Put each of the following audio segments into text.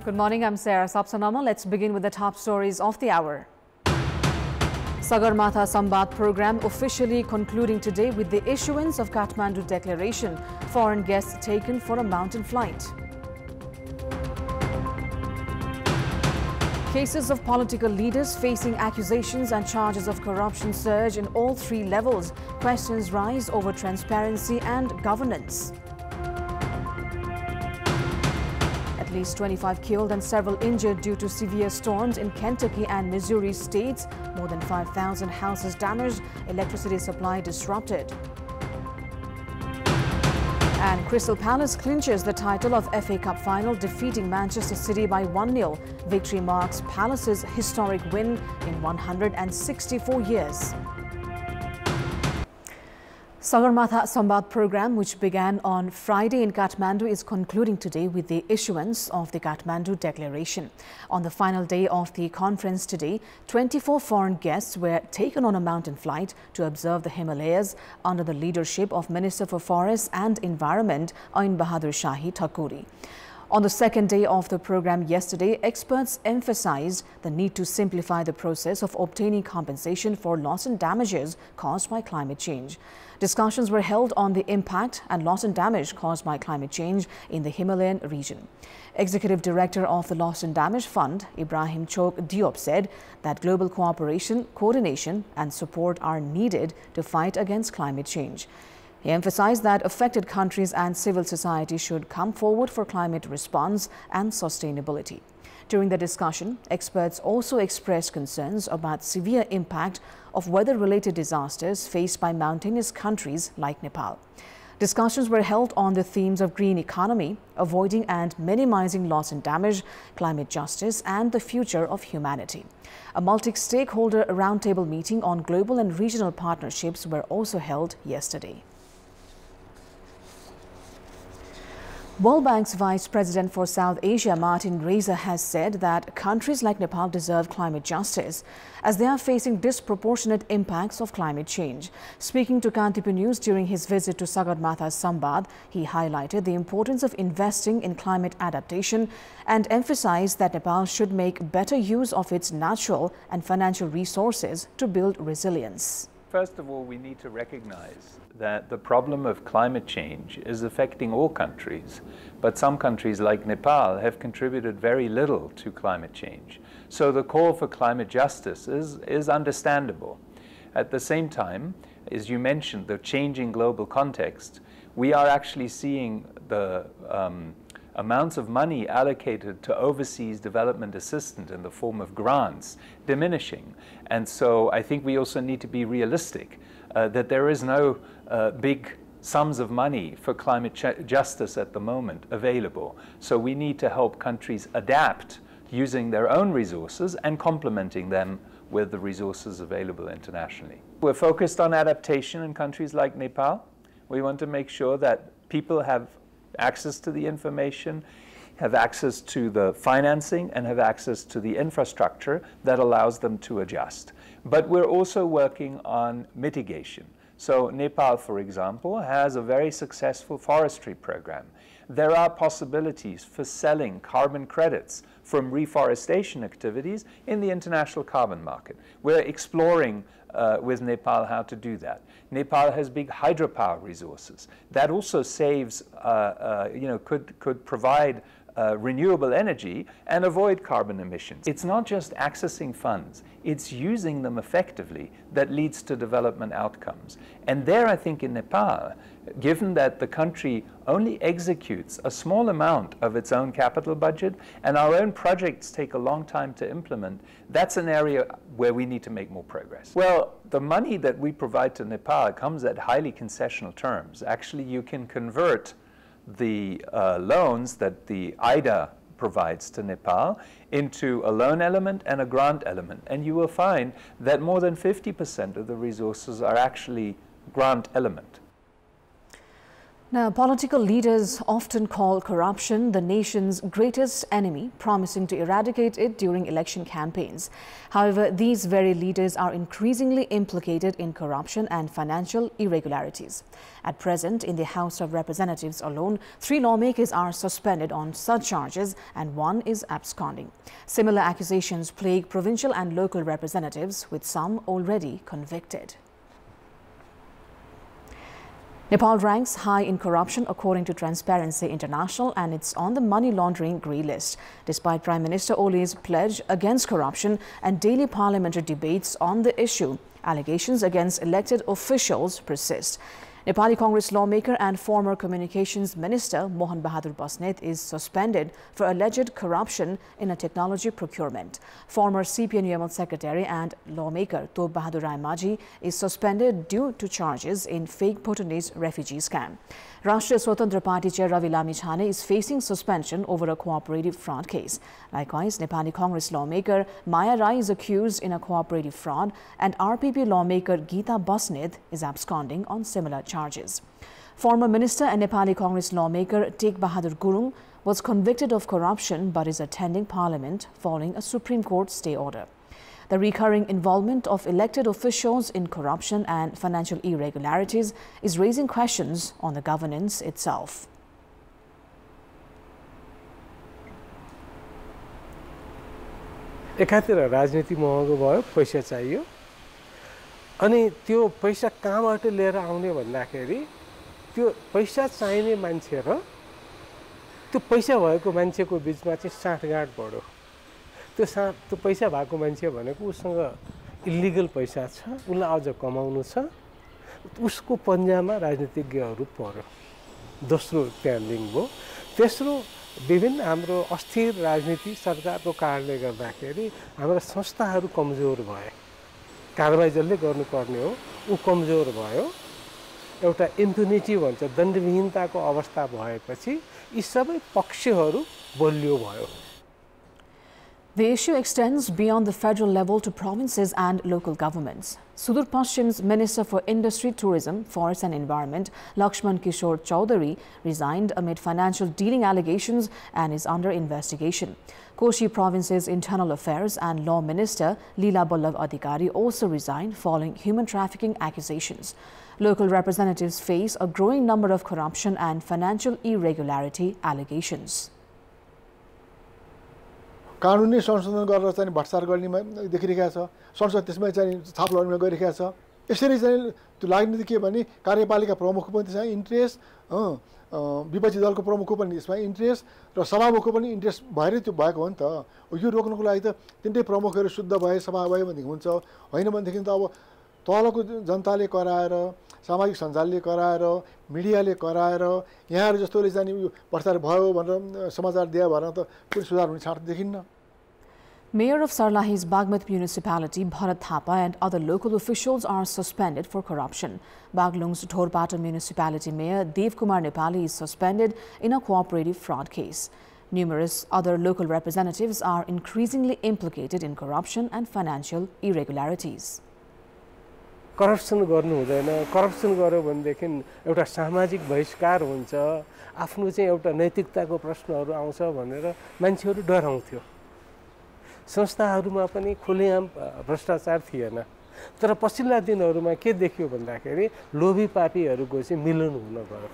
Good morning, I'm Sarah Sapsanamma. Let's begin with the top stories of the hour. Sagarmatha Samvad program officially concluding today with the issuance of Kathmandu Declaration. Foreign guests taken for a mountain flight. Cases of political leaders facing accusations and charges of corruption surge in all three levels. Questions rise over transparency and governance. At least 25 killed and several injured due to severe storms in Kentucky and Missouri states. More than 5,000 houses damaged, electricity supply disrupted. And Crystal Palace clinches the title of FA Cup final, defeating Manchester City by 1-0. Victory marks Palace's historic win in 164 years. Sagarmatha Samvad program, which began on Friday in Kathmandu, is concluding today with the issuance of the Kathmandu Declaration. On the final day of the conference today, 24 foreign guests were taken on a mountain flight to observe the Himalayas under the leadership of Minister for Forests and Environment, Ain Bahadur Shahi Thakuri. On the second day of the program yesterday, experts emphasized the need to simplify the process of obtaining compensation for loss and damages caused by climate change. Discussions were held on the impact and loss and damage caused by climate change in the Himalayan region. Executive Director of the Loss and Damage Fund, Ibrahim Chok Diop, said that global cooperation, coordination and support are needed to fight against climate change. He emphasized that affected countries and civil society should come forward for climate response and sustainability. During the discussion, experts also expressed concerns about severe impact of weather-related disasters faced by mountainous countries like Nepal. Discussions were held on the themes of green economy, avoiding and minimizing loss and damage, climate justice, and the future of humanity. A multi-stakeholder roundtable meeting on global and regional partnerships were also held yesterday. World Bank's Vice President for South Asia, Martin Reza, has said that countries like Nepal deserve climate justice as they are facing disproportionate impacts of climate change. Speaking to Kantipur News during his visit to Sagarmatha Samvad, he highlighted the importance of investing in climate adaptation and emphasized that Nepal should make better use of its natural and financial resources to build resilience. First of all, we need to recognize that the problem of climate change is affecting all countries, but some countries like Nepal have contributed very little to climate change. So the call for climate justice is understandable. At the same time, as you mentioned, the changing global context, we are actually seeing the amounts of money allocated to overseas development assistance in the form of grants diminishing. And so I think we also need to be realistic that there is no big sums of money for climate justice at the moment available. So we need to help countries adapt using their own resources and complementing them with the resources available internationally. We're focused on adaptation in countries like Nepal. We want to make sure that people have access to the information, have access to the financing, and have access to the infrastructure that allows them to adjust. But we're also working on mitigation. So Nepal, for example, has a very successful forestry program. There are possibilities for selling carbon credits from reforestation activities in the international carbon market. We're exploring with Nepal how to do that. Nepal has big hydropower resources. That also saves, could provide renewable energy and avoid carbon emissions. It's not just accessing funds, it's using them effectively that leads to development outcomes. And there, I think in Nepal, given that the country only executes a small amount of its own capital budget and our own projects take a long time to implement, that's an area where we need to make more progress. Well, the money that we provide to Nepal comes at highly concessional terms. Actually, you can convert the loans that the IDA provides to Nepal into a loan element and a grant element. And you will find that more than 50% of the resources are actually grant element. Now, political leaders often call corruption the nation's greatest enemy, promising to eradicate it during election campaigns. However, these very leaders are increasingly implicated in corruption and financial irregularities. At present, in the House of Representatives alone, 3 lawmakers are suspended on such charges and 1 is absconding. Similar accusations plague provincial and local representatives, with some already convicted. Nepal ranks high in corruption according to Transparency International, and it's on the money laundering grey list. Despite Prime Minister Ole's pledge against corruption and daily parliamentary debates on the issue, allegations against elected officials persist. Nepali Congress lawmaker and former Communications Minister Mohan Bahadur Basnet is suspended for alleged corruption in a technology procurement. Former CPN Secretary and lawmaker Tob Bahadur Rai Maji is suspended due to charges in fake Bhutanese refugee scam. Rashtriya Swatantra Party Chair Ravi Lamichhane is facing suspension over a cooperative fraud case. Likewise, Nepali Congress lawmaker Maya Rai is accused in a cooperative fraud, and RPP lawmaker Geeta Basnet is absconding on similar charges. Former Minister and Nepali Congress lawmaker Tek Bahadur Gurung was convicted of corruption but is attending Parliament following a Supreme Court stay order. The recurring involvement of elected officials in corruption and financial irregularities is raising questions on the governance itself. एकातिर राजनीति महँगो भयो, पैसा चाहियो, अनि त्यो पैसा कहाँबाट लिएर आउने भन्दाखेरि त्यो पैसा चाहिने मान्छे र त्यो पैसा भएको मान्छेको बीचमा चाहिँ साँठगाँठ बढ्यो। त्यो पैसा भएको मान्छे भनेको उसँग इलिगल पैसा छ, उसलाई अझ कमाउनु छ, उसको पन्जामा राजनीतिज्ञहरू पर्यो। दोस्रो त्यहाँ लिङ्क भयो। तेस्रो विभिन्न हाम्रो अस्थिर राजनीति सरकारको कारणले गर्दाखेरि हाम्रा संस्थाहरू कमजोर भए। कारबाही जसले गर्नुपर्ने हो ऊ कमजोर भयो। एउटा इम्प्युनिटी भन्छ, दण्डविहीनताको अवस्था भएपछि यी सबै पक्षहरू बलियो भयो। The issue extends beyond the federal level to provinces and local governments. Sudur Paschim's Minister for Industry, Tourism, Forests and Environment, Lakshman Kishore Chaudhary, resigned amid financial dealing allegations and is under investigation. Koshi Province's Internal Affairs and Law Minister Leela Ballav Adhikari also resigned following human trafficking accusations. Local representatives face a growing number of corruption and financial irregularity allegations. कानुनी संशोधन गरेर चाहिँ भ्रष्टाचार गर्नेमा देखिरहेको छ, संसद त्यसमै चाहिँ छाप लगाउने गरिरहेको छ। यसरी चाहिँ त्यो लाग्ने के भने कार्यपालिका प्रमुखको पनि चाहिँ इन्ट्रेस्ट, विपक्षी दलको प्रमुखको पनि यसमा इन्ट्रेस्ट र सभामुखको पनि इन्ट्रेस्ट भएर त्यो भएको हो नि त। यो रोक्नको लागि त तिनटै प्रमुखहरू शुद्ध भए सभा भए भनेदेखि हुन्छ, होइन भनेदेखि त अब तलको जनताले कराएर, सामाजिक सञ्जालले कराएर, मिडियाले कराएर, यहाँहरू जस्तोले चाहिँ यो भ्रष्टाचार भयो भनेर समाचार दिए भएर त कुनै सुधार हुने छाँट देखिन्न। Mayor of Sarlahi's Bagmat municipality, Bharat Thapa, and other local officials are suspended for corruption. Baglung's Thorpata municipality mayor Dev Kumar Nepali is suspended in a cooperative fraud case. Numerous other local representatives are increasingly implicated in corruption and financial irregularities. Corruption गर्नु हुँदैन। Corruption गर्यो भनेदेखि एउटा सामाजिक बहिष्कार हुन्छ, आफ्नो चाहिँ एउटा नैतिकताको प्रश्नहरू आउँछ भनेर मान्छेहरू डराउँथ्यो। संस्थाहरूमा पनि खुलेआम भ्रष्टाचार थिएन। तर पछिल्ला दिनहरूमा के देखियो भन्दाखेरि लोभी पापीहरूको चाहिँ मिलन हुन गयो।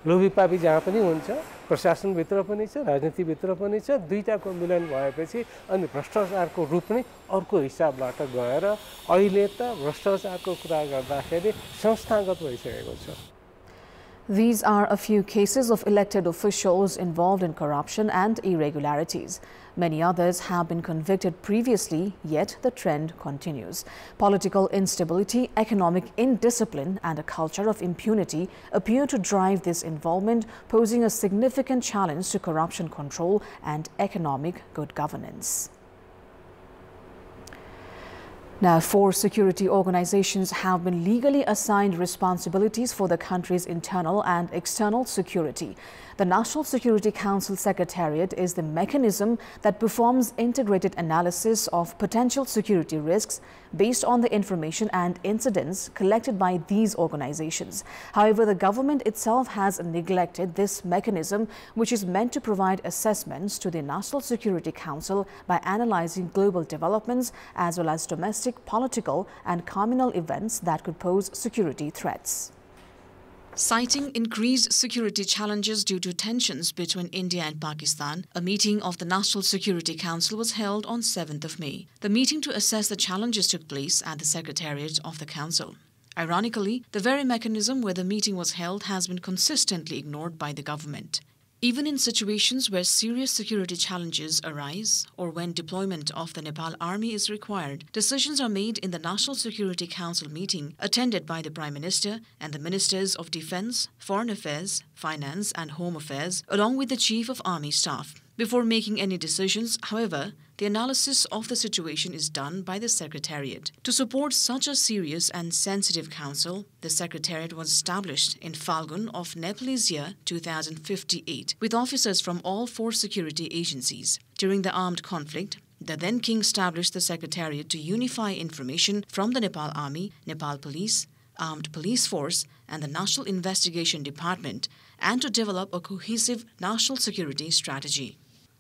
लोभी पापी जहाँ पनि हुन्छ, प्रशासनभित्र पनि छ, राजनीतिभित्र पनि छ, दुईटाको मिलन भएपछि अनि भ्रष्टाचारको रूप नै अर्को हिसाबबाट गएर अहिले त भ्रष्टाचारको कुरा गर्दाखेरि संस्थागत भइसकेको छ। These are a few cases of elected officials involved in corruption and irregularities. Many others have been convicted previously, yet the trend continues. Political instability, economic indiscipline, and a culture of impunity appear to drive this involvement, posing a significant challenge to corruption control and economic good governance. Now, 4 security organizations have been legally assigned responsibilities for the country's internal and external security. The National Security Council Secretariat is the mechanism that performs integrated analysis of potential security risks based on the information and incidents collected by these organizations. However, the government itself has neglected this mechanism, which is meant to provide assessments to the National Security Council by analyzing global developments as well as domestic, political and communal events that could pose security threats. Citing increased security challenges due to tensions between India and Pakistan, a meeting of the National Security Council was held on 7th of May. The meeting to assess the challenges took place at the Secretariat of the Council. Ironically, the very mechanism where the meeting was held has been consistently ignored by the government. Even in situations where serious security challenges arise or when deployment of the Nepal Army is required, decisions are made in the National Security Council meeting attended by the Prime Minister and the Ministers of Defence, Foreign Affairs, Finance and Home Affairs, along with the Chief of Army Staff. Before making any decisions, however, the analysis of the situation is done by the Secretariat. To support such a serious and sensitive council, the Secretariat was established in Falgun of Nepalese year 2058 with officers from all 4 security agencies. During the armed conflict, the then king established the Secretariat to unify information from the Nepal Army, Nepal Police, Armed Police Force and the National Investigation Department and to develop a cohesive national security strategy.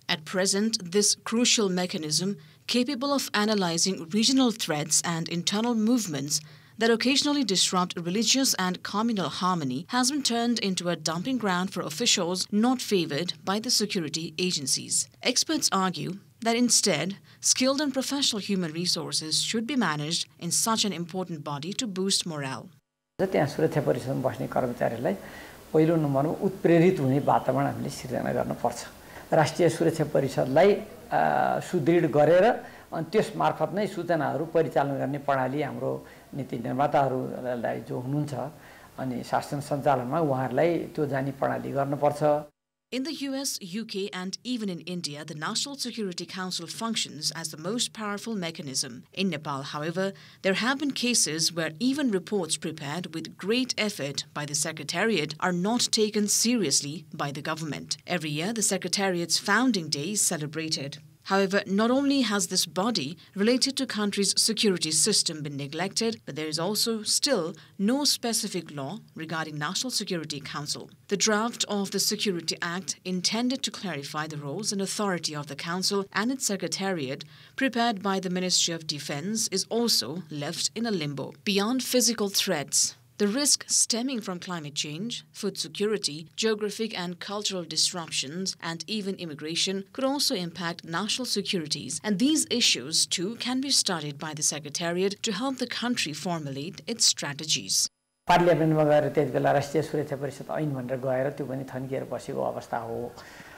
At present, this crucial mechanism, capable of analyzing regional threats and internal movements that occasionally disrupt religious and communal harmony, has been turned into a dumping ground for officials not favored by the security agencies. Experts argue that instead, skilled and professional human resources should be managed in such an important body to boost morale. त्यहाँ सुरक्षा परिषदमा बस्ने कर्मचारीलाई पहिलो नम्बरमा उत्प्रेरित हुने वातावरण हामीले सिर्जना गर्नुपर्छ। राष्ट्रिय सुरक्षा परिषदलाई सुदृढ गरेर अनि त्यस मार्फत नै सूचनाहरू परिचालन गर्ने प्रणाली हाम्रो नीति निर्माताहरूलाई जो हुनुहुन्छ अनि शासन सञ्चालनमा उहाँहरूलाई त्यो जानी प्रणाली गर्नुपर्छ। In the US, UK and even in India, the National Security Council functions as the most powerful mechanism. In Nepal, however, there have been cases where even reports prepared with great effort by the Secretariat are not taken seriously by the government. Every year, the Secretariat's founding day is celebrated. However, not only has this body related to country's security system been neglected, but there is also still no specific law regarding National Security Council. The draft of the Security Act intended to clarify the roles and authority of the Council and its Secretariat, prepared by the Ministry of Defence, is also left in a limbo. Beyond physical threats, the risk stemming from climate change, food security, geographic and cultural disruptions, and even immigration could also impact national securities. And these issues, too, can be studied by the Secretariat to help the country formulate its strategies. पार्लियामेन्टमा गएर त्यतिबेला राष्ट्रिय सुरक्षा परिषद ऐन भनेर गएर त्यो पनि थन्किएर बसेको अवस्था हो।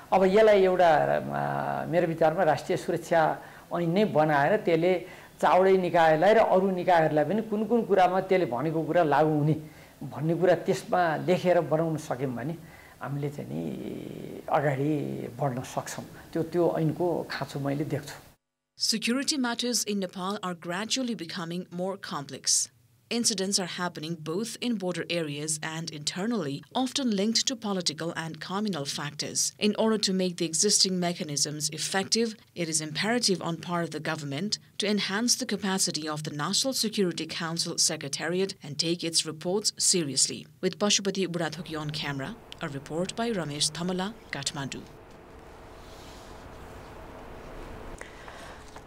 अब यसलाई एउटा मेरो विचारमा राष्ट्रिय सुरक्षा ऐन नै बनाएर त्यसले चाउडै निकायलाई र अरु निकायहरूलाई पनि कुन कुन कुरामा त्यसले भनेको कुरा लागू हुने भन्ने कुरा त्यसमा लेखेर बनाउन सक्यौं भने हामीले चाहिँ नि अगाडि बढ्न सक्छौं। त्यो ऐनको खाँचो मैले देख्छु। Security matters in Nepal are gradually becoming more complex. Incidents are happening both in border areas and internally, often linked to political and communal factors. In order to make the existing mechanisms effective, it is imperative on part of the government to enhance the capacity of the National Security Council Secretariat and take its reports seriously. With Pashupati Burathoki on camera, a report by Ramesh Thamala, Kathmandu.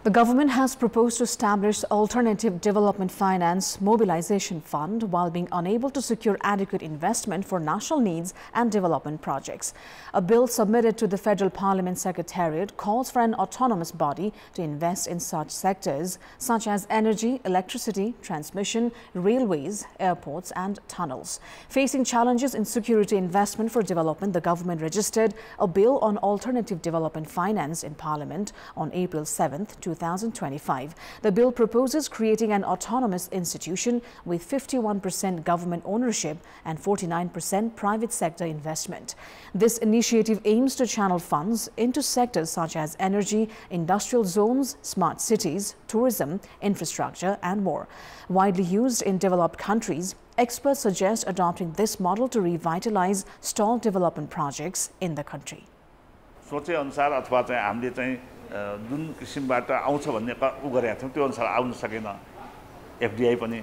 The government has proposed to establish Alternative Development Finance Mobilization Fund while being unable to secure adequate investment for national needs and development projects. A bill submitted to the Federal Parliament Secretariat calls for an autonomous body to invest in such sectors such as energy, electricity, transmission, railways, airports and tunnels. Facing challenges in security investment for development, the government registered a bill on alternative development finance in Parliament on April 7th, 2025. The bill proposes creating an autonomous institution with 51% government ownership and 49% private sector investment. This initiative aims to channel funds into sectors such as energy, industrial zones, smart cities, tourism, infrastructure, and more. Widely used in developed countries, experts suggest adopting this model to revitalize stalled development projects in the country. सोचे अनुसार अथवा चाहिँ हामीले चाहिँ जुन किसिमबाट आउँछ भन्ने उ गरेका थियौं त्यो अनुसार आउन सकेन एफडीआई पनि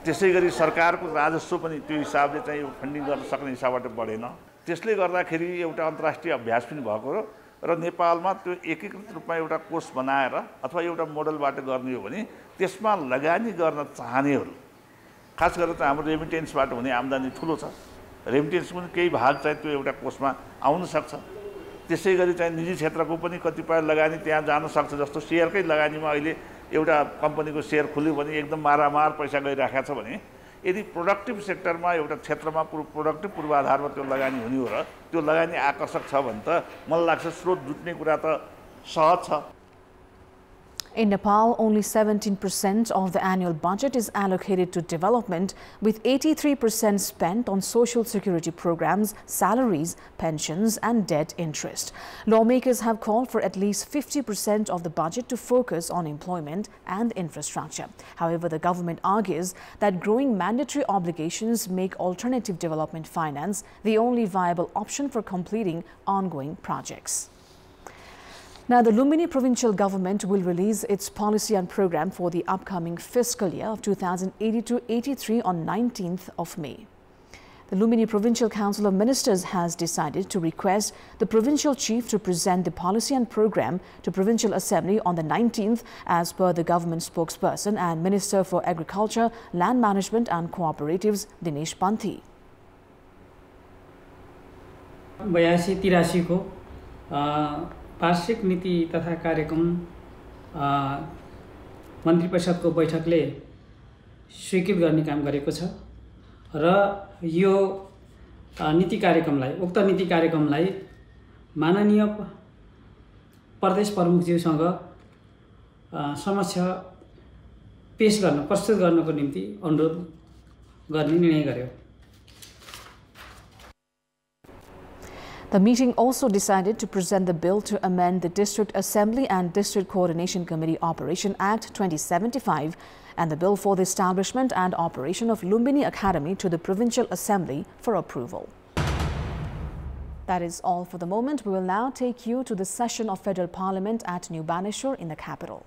त्यसै गरी सरकारको राजस्व पनि त्यो हिसाबले चाहिँ फन्डिङ गर्न सक्ने हिसाबबाट बढेन त्यसले गर्दाखेरि एउटा अन्तर्राष्ट्रिय अभ्यास पनि भएको र नेपालमा त्यो एकीकृत रूपमा एउटा कोष बनाएर अथवा एउटा मोडलबाट गर्ने हो भने त्यसमा लगानी गर्न चाहनेहरू खास गरेर चाहिँ हाम्रो रेमिटेन्सबाट हुने आम्दानी ठुलो छ रेमिटेन्स पनि केही भाग चाहिँ त्यो एउटा कोषमा आउन सक्छ त्यसै गरी चाहिँ निजी क्षेत्रको पनि कतिपय लगानी त्यहाँ जान सक्छ जस्तो शेयरकै लगानीमा अहिले एउटा कम्पनीको शेयर खुल्यो भने एकदम मारामार पैसा गइराखेको छ भने यदि प्रोडक्टिभ सेक्टरमा एउटा क्षेत्रमा प्रोडक्टिभ पूर्वाधारमा त्यो लगानी हुने हो र त्यो लगानी आकर्षक छ भने त मलाई लाग्छ स्रोत जुट्ने कुरा त सहज छ. In Nepal, only 17% of the annual budget is allocated to development, with 83% spent on social security programs, salaries, pensions, and debt interest. Lawmakers have called for at least 50% of the budget to focus on employment and infrastructure. However, the government argues that growing mandatory obligations make alternative development finance the only viable option for completing ongoing projects. Now, the Lumbini provincial government will release its policy and program for the upcoming fiscal year of 2082-83 on 19th of May. The Lumbini Provincial Council of Ministers has decided to request the provincial chief to present the policy and program to Provincial Assembly on the 19th, as per the government spokesperson and Minister for Agriculture, Land Management and Cooperatives, Dinesh Panthi. 82-83 को वार्षिक नीति तथा कार्यक्रम मन्त्री परिषदको बैठकले स्वीकृत गर्ने काम गरेको छ र यो नीति कार्यक्रमलाई उक्त नीति कार्यक्रमलाई माननीय प्रदेश प्रमुखज्यूसँग समक्ष पेश गर्न प्रस्तुत गर्नको निम्ति अनुरोध गर्ने निर्णय गर्यो. The meeting also decided to present the bill to amend the District Assembly and District Coordination Committee Operation Act 2075 and the bill for the establishment and operation of Lumbini Academy to the Provincial Assembly for approval. That is all for the moment. We will now take you to the session of Federal Parliament at New Baneshwar in the capital.